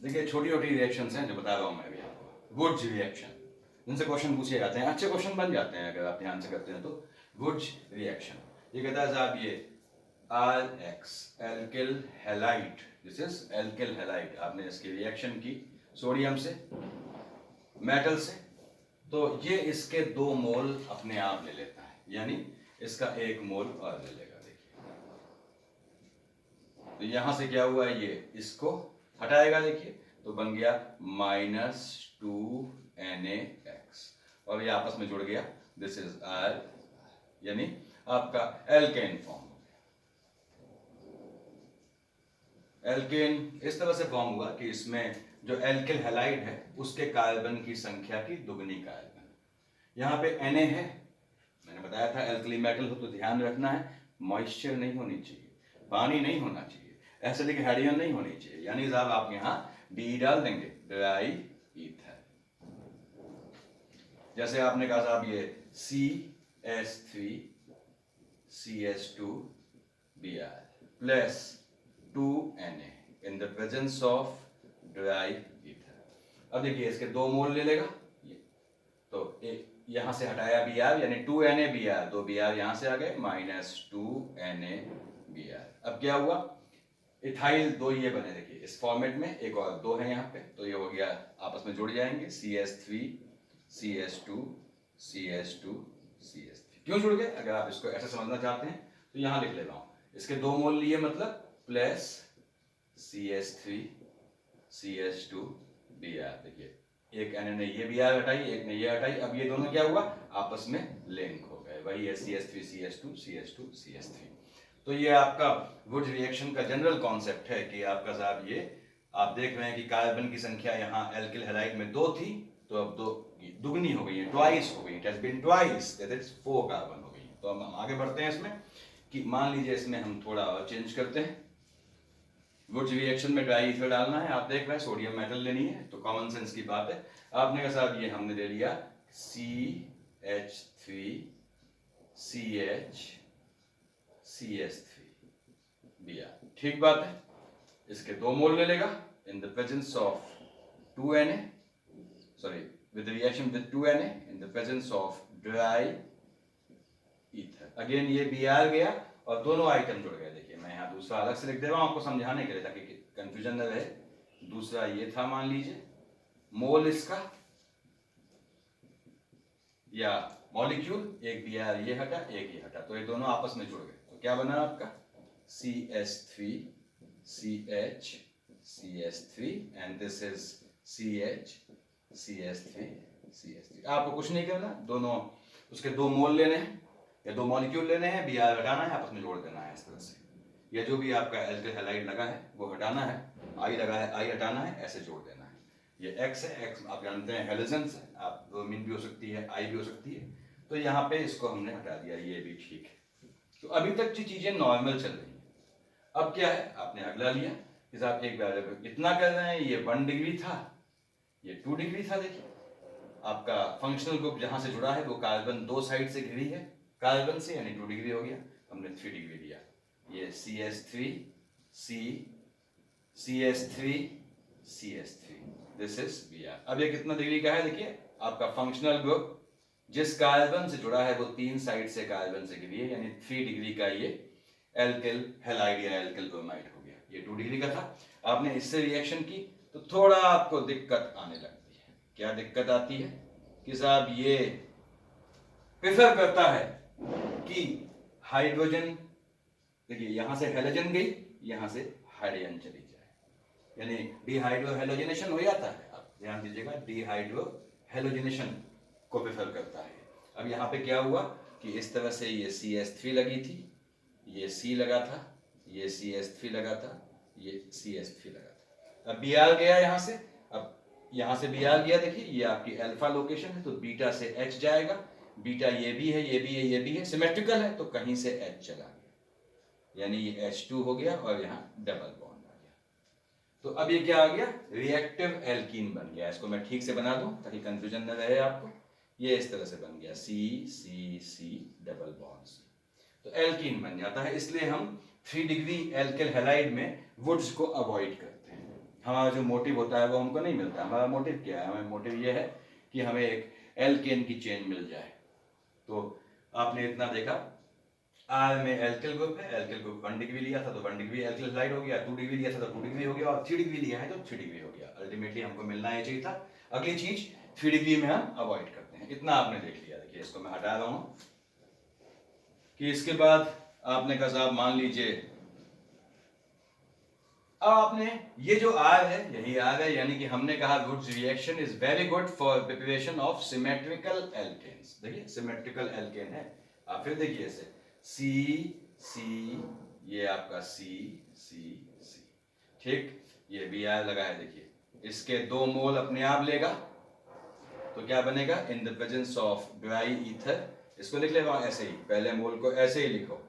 देखिए छोटी छोटी रिएक्शंस हैं जो बता रहा हूँ मैं अभी आपको। वुड्स रिएक्शन, जिनसे क्वेश्चन पूछे जाते हैं, अच्छे क्वेश्चन बन जाते हैं अगर आप ध्यान से करते हैं तो। वुड्स रिएक्शन, ये कहता है साहब ये RX alkyl halide, this is alkyl halide, आपने इसकी रिएक्शन की सोडियम से मेटल से, तो ये इसके 2 मोल अपने आप ले लेता है, यानी इसका 1 मोल और ले लेगा। देखिए तो यहां से क्या हुआ, ये इसको हटाएगा, देखिए तो बन गया -2NaX और ये आपस में जुड़ गया, दिस इज R, यानी आपका एल्केन फॉर्म हो गया। एल्केन इस तरह से फॉर्म हुआ कि इसमें जो एल्किल हैलाइड है उसके कार्बन की संख्या की दुगनी कार्बन, यहाँ पे Na है, मैंने बताया था एल्कली मेटल हो तो ध्यान रखना है मॉइस्चर नहीं होनी चाहिए, पानी नहीं होना चाहिए, एसिडिक हाइड्रोजन नहीं होनी चाहिए, यानी साहब आप यहाँ डी डाल देंगे, ड्राई ईथर। जैसे आपने कहा साहब ये CH3CH2Br plus 2Na in the presence of dry ether. अब देखिए इसके 2 मोल ले लेगा ये, तो यहां से हटाया Br यानी 2NaBr, 2 Br यहां से आ गए, -2NaBr। अब क्या हुआ, इथाइल 2 ये बने, देखिए इस फॉर्मेट में एक और 2 है यहाँ पे, तो ये हो गया आपस में जुड़ जाएंगे, CH3CH2CH2CH3। क्यों जुड़ गए, अगर आप इसको ऐसे समझना चाहते हैं तो यहाँ लिख ले रहा हूँ, इसके 2 मोल लिए मतलब प्लस CH3CH2Br। देखिए एक Na ने ये Br हटाई, एक ने ये हटाई, अब ये दोनों क्या हुआ, आपस में लिंक हो गए, वही है CH3CH2CH2CH3। तो ये आपका वुड्स रिएक्शन का जनरल कॉन्सेप्ट है कि आपका साहब ये आप देख रहे हैं कि कार्बन की संख्या यहाँ एल्किल हैलाइड में 2 थी, तो अब 2 दुगनी हो गई है, ट्वाइस हो गई, it has been twice, that is 4 carbon हो गई। तो हम आगे बढ़ते हैं इसमें कि मान लीजिए इसमें हम थोड़ा और चेंज करते हैं, वुड्स रिएक्शन में ड्राई ईथर डालना है, आप देख रहे हैं सोडियम मेटल लेनी है, तो कॉमन सेंस की बात है, आपने कहा साहब ये हमने ले लिया CH3CH3Br, ठीक बात है, इसके 2 मोल ले लेगा in the presence of 2Na, sorry with reaction with 2Na in the presence of dry ether। Again ये Br गया और दोनों आइटम जुड़ गए। देखिए मैं यहाँ दूसरा अलग से लिख दे रहा हूँ आपको समझाने के लिए ताकि कंफ्यूजन न रहे। दूसरा ये था, मान लीजिए मोल इसका या मॉलिक्यूल, एक Br ये हटा एक ये हटा, तो ये दोनों आपस में जुड़ गए, तो क्या बना आपका CH3CH3 and this is CH3CH3। आपको कुछ नहीं करना, दोनों उसके 2 मोल लेने हैं या 2 मॉलिक्यूल लेने हैं, Br हटाना है, आपस में जोड़ देना है इस तरह से, या जो भी आपका एल्किल हैलाइड लगा है वो हटाना है, I लगा है I हटाना है, ऐसे जोड़ देना है। ये X है, X आप जानते हैं हेलोजेंस है, आप ब्रोमीन भी हो सकती है, I भी हो सकती है, तो यहाँ पे इसको हमने हटा दिया, ये भी ठीक है। तो अभी तक जो चीजें नॉर्मल चल रही है, अब क्या है, आपने अगला लिया कि साहब एक बार इतना कर रहे हैं, ये 1 डिग्री था, ये 2 डिग्री था। देखिए आपका फंक्शनल ग्रुप जहां से जुड़ा है वो कार्बन 2 साइड से घिरी है कार्बन से, यानी 2 डिग्री हो गया, हमने 3 डिग्री लिया, ये CH3 दिस इज Br। अब ये कितना डिग्री का है, देखिए आपका फंक्शनल ग्रुप जिस कार्बन से जुड़ा है वो 3 साइड से कार्बन से घिरी है, यानी 3 डिग्री का ये एल्किल हैलाइड या एल्किल ब्रोमाइड हो गया। ये 2 डिग्री का था, आपने इससे रिएक्शन की तो थोड़ा आपको दिक्कत आने लगती है। क्या दिक्कत आती है कि साहब ये प्रेफर करता है कि हाइड्रोजन, देखिए यहां से हैलोजन गई, यहां से हाइड्रोजन चली जाए, यानी डिहाइड्रोहेलोजिनेशन हो जाता है। आप ध्यान दीजिएगा, डिहाइड्रोहेलोजिनेशन को प्रेफर करता है। अब यहाँ पे क्या हुआ कि इस तरह से ये CH3 लगी थी, ये C लगा था, ये CH3 लगा था, ये CH3 लगा था। अब Br गया यहाँ से, अब यहाँ से Br गया, देखिए ये आपकी अल्फा लोकेशन है, तो बीटा से H जाएगा, बीटा ये भी है, ये भी है, ये भी है, सिमेट्रिकल है, तो कहीं से H चला गया, यानी ये H2 हो गया और यहाँ डबल बॉन्ड आ गया। तो अब ये क्या आ गया, रिएक्टिव एल्कीन बन गया। इसको मैं ठीक से बना दूं ताकि कंफ्यूजन न रहे आपको, ये इस तरह से बन गया C डबल बॉन्ड C, तो एल्कीन बन जाता है। इसलिए हम 3 डिग्री एल्किल हैलाइड में वुड्स को अवॉइड करते हैं। हमारा जो मोटिव होता है वो हमको नहीं मिलता। हमारा मोटिव क्या है? हमें मोटिव ये है कि हमें एक एल्केन की चेन मिल जाए। तो आपने इतना देखा, आर में एल्किल ग्रुप है, एल्किल ग्रुप 1 डिग्री लिया था तो 1 डिग्री एल्किल हैलाइड हो गया, 2 डिग्री लिया था तो 2 डिग्री हो गया, और 3 डिग्री लिया है तो 3 डिग्री हो गया। अल्टीमेटली हमको मिलना ये चाहिए था। अगली चीज 3 डिग्री में हम अवॉइड करते हैं। इतना आपने देख लिया। देखिए इसको मैं हटा रहा हूं कि इसके बाद आपने कहा साहब मान लीजिए अब आपने ये जो आर है यही आर है, यानी कि हमने कहा Wurtz reaction is very good for preparation of symmetrical alkanes. देखिए सिमेट्रिकल एल्केन है। आप फिर देखिए इसे सी सी, ये आपका सी सी सी, ठीक, ये भी आर लगा है। देखिए इसके 2 मोल अपने आप लेगा तो क्या बनेगा? In the presence of dry ether, इसको लिख लेगा ऐसे ही, पहले मोल को ऐसे ही लिखो,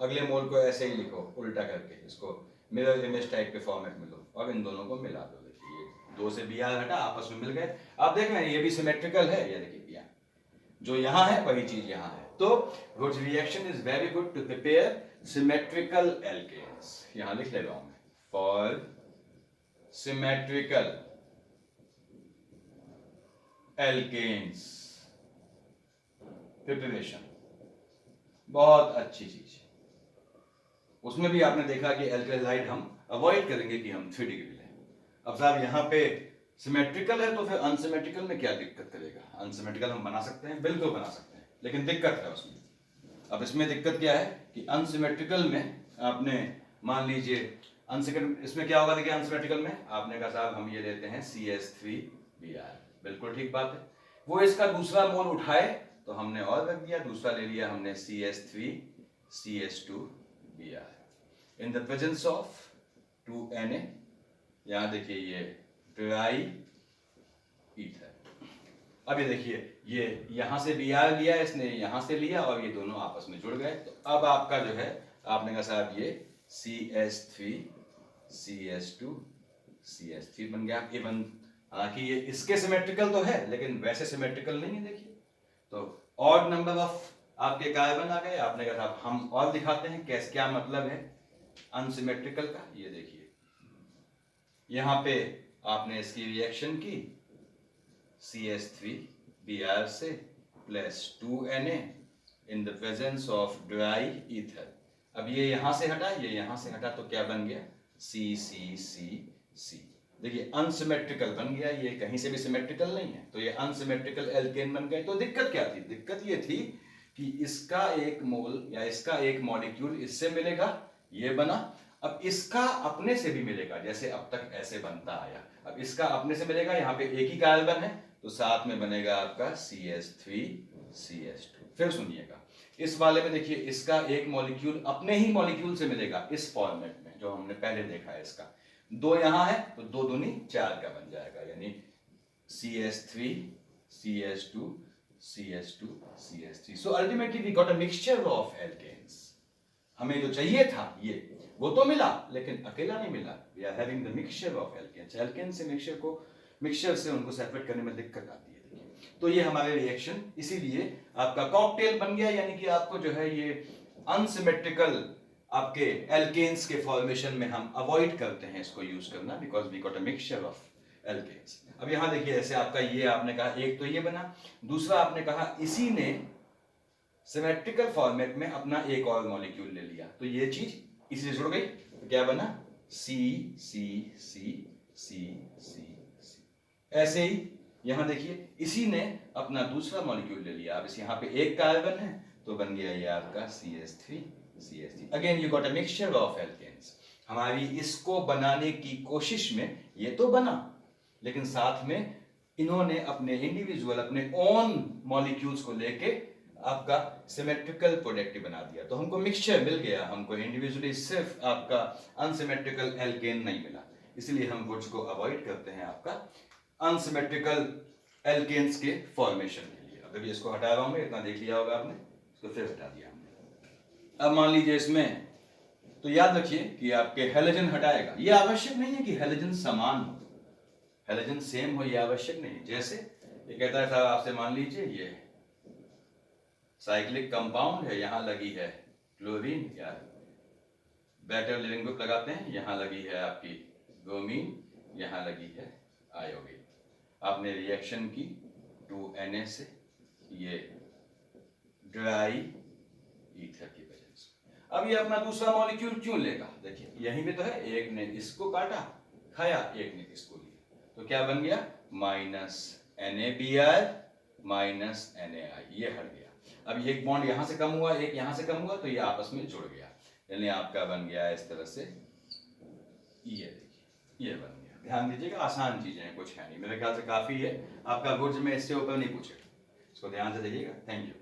अगले मोल को ऐसे ही लिखो उल्टा करके, इसको मिरर इमेज टाइप के फॉर्मेट में लो और इन दोनों को मिला दो। देखिए ये 2 से बी आर हटा, आपस में मिल गए। आप देख रहे हैं ये भी सिमेट्रिकल है। ये देखिए जो यहां है वही चीज यहां है। तो Wurtz reaction is very good to prepare symmetrical alkanes. यहां लिख ले रहा हूं मैं, फॉर सिमेट्रिकल एल्केन्स प्रिपरेशन। बहुत अच्छी चीज। उसमें भी आपने देखा कि एल्केलाइड हम अवॉइड करेंगे कि हम 3 डिग्री लें। अब साहब यहाँ पे सिमेट्रिकल है तो फिर अनसिमेट्रिकल में क्या दिक्कत करेगा? अनसिमेट्रिकल हम बना सकते हैं, बिल्कुल बना सकते हैं, लेकिन दिक्कत है उसमें। अब इसमें दिक्कत क्या है कि अनसिमेट्रिकल में आपने मान लीजिए इसमें क्या होगा? देखिए अनसिमेट्रिकल में आपने कहा साहब हम ये लेते हैं CH3Br, बिल्कुल ठीक बात है। वो इसका दूसरा मोल उठाए तो हमने और रख दिया, दूसरा ले लिया हमने CH3CH2Br in the presence of 2Na। यहां देखिए ये ड्राई ईथर। अब ये देखिए ये यहां से Br लिया इसने, यहां से लिया और ये दोनों आपस में जुड़ गए। तो अब आपका जो है आपने कहा साहब ये CH3CH2CH3 बन गया। इवन हालांकि ये इसके सिमेट्रिकल तो है लेकिन वैसे सिमेट्रिकल नहीं है। देखिए तो ऑड नंबर ऑफ आपके कार्बन आ गए। आपने कहा साहब हम और दिखाते हैं कैसे, क्या मतलब है अनसिमेट्रिकल का। ये देखिए यहां पे आपने इसकी रिएक्शन की CH3Br से plus 2Na in the presence of dry ether. अब ये यहां से हटा, ये यहां से हटा तो क्या बन गया? CCCC। देखिए अनसिमेट्रिकल बन गया, ये कहीं से भी सिमेट्रिकल नहीं है, तो ये अनसिमेट्रिकल एल्केन बन गए। तो दिक्कत क्या थी? दिक्कत ये थी कि इसका एक मोल या इसका एक मॉलिक्यूल इससे मिलेगा, ये बना। अब इसका अपने से भी मिलेगा, जैसे अब तक ऐसे बनता आया। अब इसका अपने से मिलेगा, यहाँ पे एक ही कार्बन है तो साथ में बनेगा आपका CH3CH2। फिर सुनिएगा इस वाले में देखिए इसका एक मॉलिक्यूल अपने ही मॉलिक्यूल से मिलेगा इस फॉर्मेट में जो हमने पहले देखा है। इसका 2 यहां है तो 2 दूनी 4 का बन जाएगा, यानी CH3CH2CH2CH3। So ultimately we got a mixture of alkanes. हमें जो चाहिए था ये वो तो मिला लेकिन अकेला नहीं मिला। We are having the mixture of alkanes. Alkane से मिक्सचर से उनको सेपरेट करने में दिक्कत आती है। तो ये हमारे रिएक्शन इसीलिए आपका कॉकटेल बन गया, यानी कि आपको जो है ये अनसिमेट्रिकल आपके एल्केन्स के फॉर्मेशन में हम अवॉइड करते हैं इसको यूज करना, because we got a mixture of alkanes. अब यहां देखिए ऐसे आपका ये आपने कहा एक तो ये बना, दूसरा आपने कहा इसी ने सिमेट्रिकल फॉर्मेट में अपना एक और मॉलिक्यूल ले लिया तो ये चीज इसी से जुड़ गई तो क्या बना? सी सी सी सी सी सी। ऐसे ही यहां देखिए इसी ने अपना दूसरा मॉलिक्यूल ले लिया। अब इस यहां पे एक कार्बन है तो बन गया ये आपका CH3CH3। Again you got a mixture of alkanes. हमारी इसको बनाने की कोशिश में ये तो बना लेकिन साथ में इन्होंने अपने इंडिविजुअल अपने ओन मॉलिक्यूल्स को लेके आपका सिमेट्रिकल प्रोडक्ट बना दिया। तो हमको मिक्सचर मिल गया, हमको इंडिविजुअली सिर्फ आपका अनसिमेट्रिकल एल्केन नहीं मिला। इसलिए हम वुड्स को अवॉइड करते हैं आपका अनसिमेट्रिकल एल्केन्स के फॉर्मेशन के लिए। अभी इसको हटा रहा हूं मैं, इतना देख लिया होगा आपने, इसको फिर हटा दिया हमने। अब मान लीजिए इसमें तो याद रखिए कि आपके हेलोजन हटाएगा। ये आवश्यक नहीं है कि हेलोजन समान हो, हेलोजन सेम हो, ये आवश्यक नहीं। जैसे ये कहता है साहब आपसे, मान लीजिए ये साइक्लिक कंपाउंड है, यहां लगी है क्लोरीन या बेटर लिविंग ग्रुप लगाते हैं, यहाँ लगी है आपकी ब्रोमीन, यहाँ लगी है आयोडीन। आपने रिएक्शन की 2Na से, ये ड्राई ईथर की वजह से। अब ये अपना दूसरा मॉलिक्यूल क्यों लेगा, देखिए यहीं पे तो है, एक ने इसको काटा खाया, एक ने इसको लिया, तो क्या बन गया माइनस NaBr माइनस NaI, ये हट गया। अब एक बॉन्ड यहाँ से कम हुआ, एक यहाँ से कम हुआ, तो ये आपस में जुड़ गया, यानी आपका बन गया इस तरह से, ये देखिए ये बन गया। ध्यान दीजिएगा, आसान चीजें हैं, कुछ है नहीं, मेरे ख्याल से काफी है। आपका गुड्स में इससे ऊपर नहीं पूछेगा, इसको ध्यान से देखिएगा। Thank you.